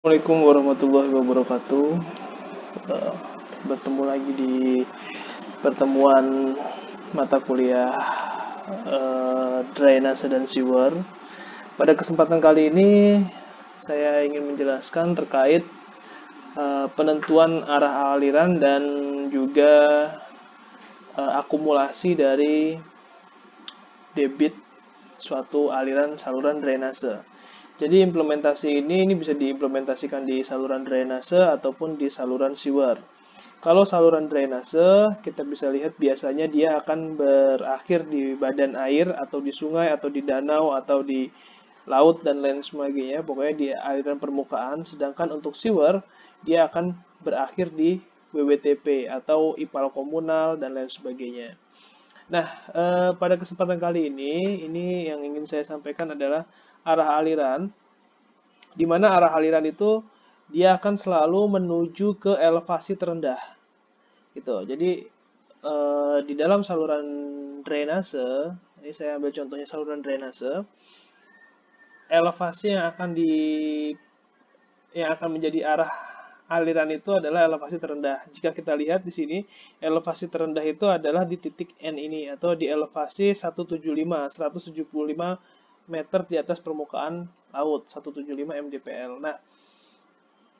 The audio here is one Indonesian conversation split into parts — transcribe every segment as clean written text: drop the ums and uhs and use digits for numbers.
Assalamualaikum warahmatullahi wabarakatuh. Eh, Bertemu lagi di pertemuan mata kuliah Drainase dan Sewer. Pada kesempatan kali ini saya ingin menjelaskan terkait penentuan arah aliran dan juga akumulasi dari debit suatu aliran saluran drainase. Jadi implementasi ini bisa diimplementasikan di saluran drainase ataupun di saluran sewer. Kalau saluran drainase, kita bisa lihat biasanya dia akan berakhir di badan air atau di sungai atau di danau atau di laut dan lain sebagainya, pokoknya di aliran permukaan. Sedangkan untuk sewer, dia akan berakhir di WWTP atau IPAL komunal dan lain sebagainya. Nah, pada kesempatan kali ini yang ingin saya sampaikan adalah arah aliran, di mana arah aliran itu dia akan selalu menuju ke elevasi terendah, gitu. Jadi di dalam saluran drainase, ini saya ambil contohnya saluran drainase, elevasi yang akan menjadi arah aliran itu adalah elevasi terendah. Jika kita lihat di sini, elevasi terendah itu adalah di titik N ini atau di elevasi 175 meter di atas permukaan laut, 175 mdpl. Nah,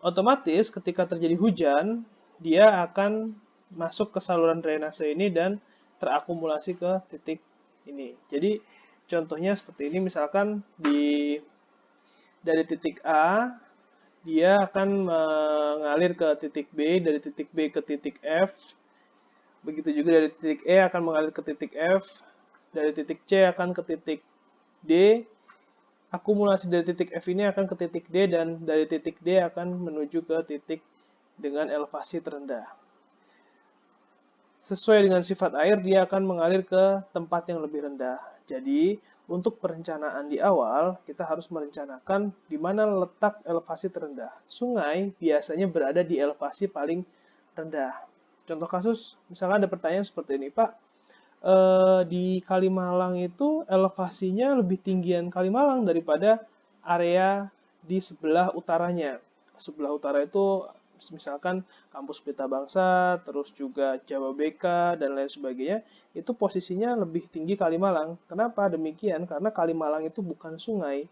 otomatis ketika terjadi hujan, dia akan masuk ke saluran drainase ini dan terakumulasi ke titik ini. Jadi contohnya seperti ini, misalkan dari titik A dia akan mengalir ke titik B, dari titik B ke titik F, begitu juga dari titik E akan mengalir ke titik F, dari titik C akan ke titik D, akumulasi dari titik F ini akan ke titik D, dan dari titik D akan menuju ke titik dengan elevasi terendah. Sesuai dengan sifat air, dia akan mengalir ke tempat yang lebih rendah. Jadi, untuk perencanaan di awal, kita harus merencanakan di mana letak elevasi terendah. Sungai biasanya berada di elevasi paling rendah. Contoh kasus, misalkan ada pertanyaan seperti ini, Pak, di Kalimalang itu elevasinya lebih tinggian Kalimalang daripada area di sebelah utaranya. Sebelah utara itu misalkan kampus Pelita Bangsa, terus juga Jawa BK, dan lain sebagainya, itu posisinya lebih tinggi Kalimalang. Kenapa demikian? Karena Kalimalang itu bukan sungai,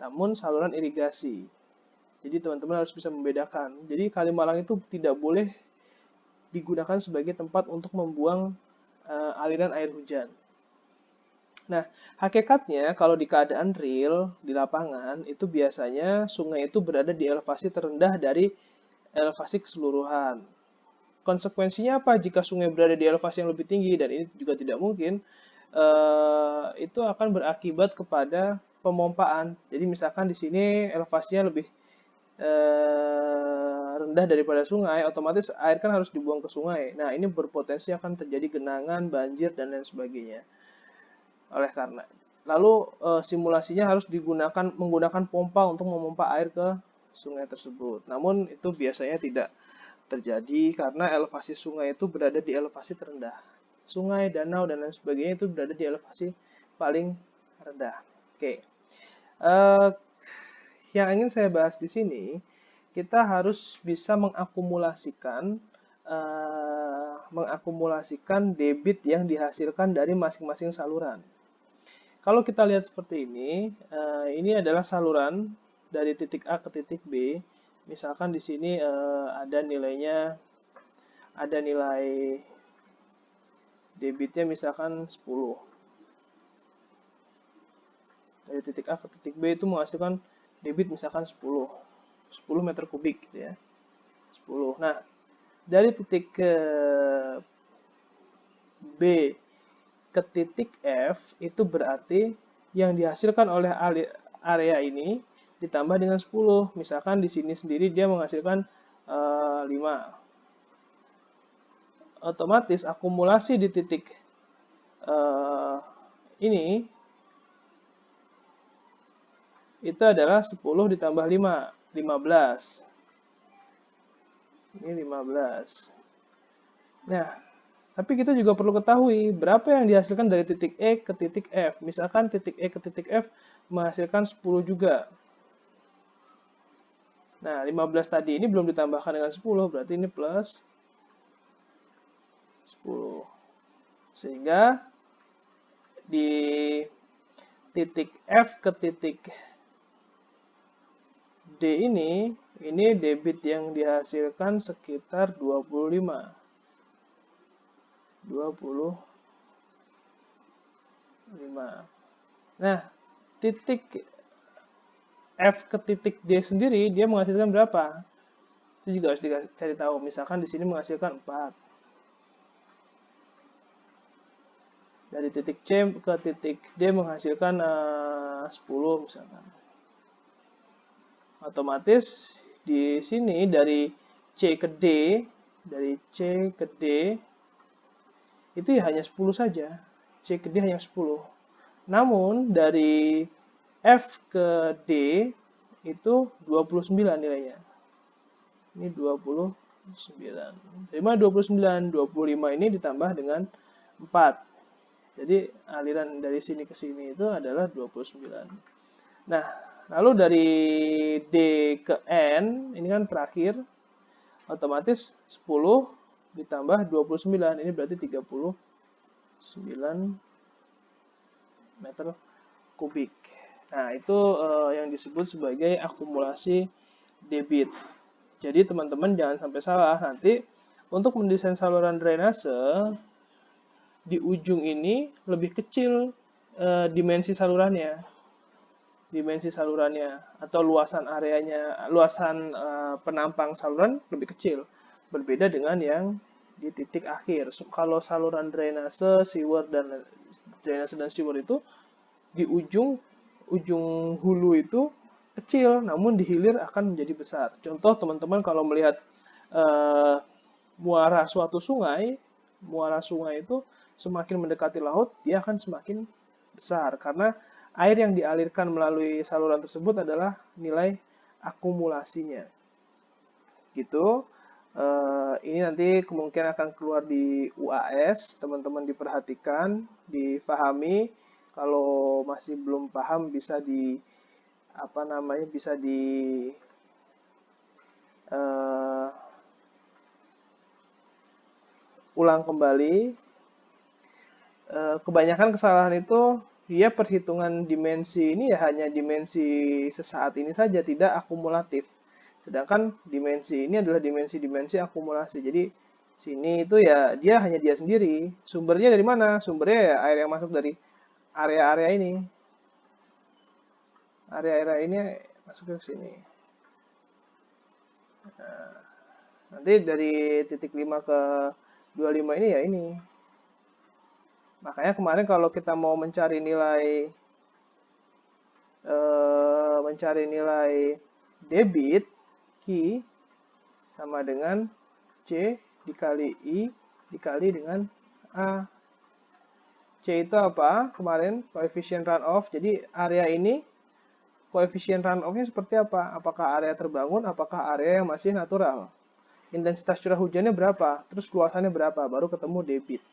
namun saluran irigasi. Jadi teman-teman harus bisa membedakan. Jadi Kalimalang itu tidak boleh digunakan sebagai tempat untuk membuang aliran air hujan. Nah, hakikatnya kalau di keadaan real di lapangan itu biasanya sungai itu berada di elevasi terendah dari elevasi keseluruhan. Konsekuensinya apa jika sungai berada di elevasi yang lebih tinggi, dan ini juga tidak mungkin, itu akan berakibat kepada pemompaan. Jadi misalkan di sini elevasinya lebih rendah daripada sungai, otomatis air kan harus dibuang ke sungai. Nah, ini berpotensi akan terjadi genangan, banjir, dan lain sebagainya. Oleh karena lalu simulasinya harus menggunakan pompa untuk memompa air ke sungai tersebut. Namun itu biasanya tidak terjadi karena elevasi sungai itu berada di elevasi terendah. Sungai, danau, dan lain sebagainya itu berada di elevasi paling rendah. Oke. Eh, yang ingin saya bahas di sini, kita harus bisa mengakumulasikan debit yang dihasilkan dari masing-masing saluran. Kalau kita lihat seperti ini adalah saluran dari titik A ke titik B. Misalkan di sini ada nilai debitnya misalkan 10. Dari titik A ke titik B itu menghasilkan debit misalkan 10 meter kubik gitu ya. 10. Nah, dari titik ke B ke titik F itu berarti yang dihasilkan oleh area ini ditambah dengan 10. Misalkan di sini sendiri dia menghasilkan 5. Otomatis akumulasi di titik ini itu adalah 10 ditambah 5, 15. Ini 15. Nah, tapi kita juga perlu ketahui berapa yang dihasilkan dari titik E ke titik F. Misalkan titik E ke titik F menghasilkan 10 juga. Nah, 15 tadi ini belum ditambahkan dengan 10, berarti ini plus 10. Sehingga di titik F ke titik D ini debit yang dihasilkan sekitar 25. Nah, titik F ke titik D sendiri dia menghasilkan berapa? Itu juga harus dicari tahu. Misalkan di sini menghasilkan 4. Dari titik C ke titik D menghasilkan 10 misalkan. Otomatis di sini dari C ke D, itu ya hanya 10 saja. C ke D hanya 10. Namun dari F ke D itu 29 nilainya. Ini 29. Dari mana 29? 25 ini ditambah dengan 4. Jadi aliran dari sini ke sini itu adalah 29. Nah, lalu dari D ke N, ini kan terakhir, otomatis 10 ditambah 29, ini berarti 39 meter kubik. Nah, itu yang disebut sebagai akumulasi debit. Jadi teman-teman jangan sampai salah, nanti untuk mendesain saluran drainase, di ujung ini lebih kecil dimensi salurannya. Atau luasan areanya, luasan penampang saluran lebih kecil. Berbeda dengan yang di titik akhir. Kalau saluran drainase, dan sewer itu di ujung hulu itu kecil, namun di hilir akan menjadi besar. Contoh teman-teman kalau melihat muara suatu sungai, muara sungai itu semakin mendekati laut, dia akan semakin besar karena air yang dialirkan melalui saluran tersebut adalah nilai akumulasinya. Gitu. Ini nanti kemungkinan akan keluar di UAS, teman-teman diperhatikan, difahami. Kalau masih belum paham bisa ulang kembali. Kebanyakan kesalahan itu dia perhitungan dimensi ini ya hanya dimensi sesaat ini saja, tidak akumulatif. Sedangkan dimensi ini adalah dimensi akumulasi. Jadi sini itu ya dia hanya dia sendiri. Sumbernya dari mana? Sumbernya ya air yang masuk dari area-area ini. Area-area ini masuk ke sini. Nah, nanti dari titik 5 ke 25 ini ya ini. Makanya kemarin kalau kita mau mencari nilai debit Q sama dengan C dikali I dikali dengan A. C itu apa? Kemarin koefisien runoff. Jadi area ini koefisien runoff-nya seperti apa? Apakah area terbangun? Apakah area yang masih natural? Intensitas curah hujannya berapa? Terus luasannya berapa? Baru ketemu debit.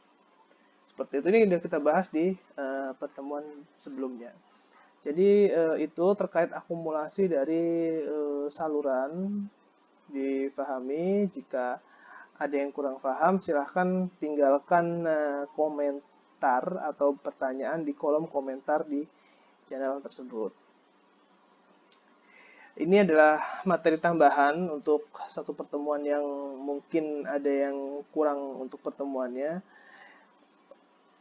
Seperti itu, ini sudah kita bahas di pertemuan sebelumnya. Jadi itu terkait akumulasi dari saluran difahami. Jika ada yang kurang paham, silahkan tinggalkan komentar atau pertanyaan di kolom komentar di channel tersebut. Ini adalah materi tambahan untuk satu pertemuan yang mungkin ada yang kurang untuk pertemuannya.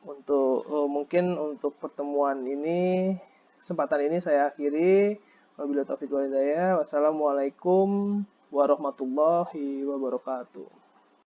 Mungkin untuk pertemuan ini, kesempatan ini saya akhiri. Wabillahi taufiq wal hidayah. Wassalamualaikum warahmatullahi wabarakatuh.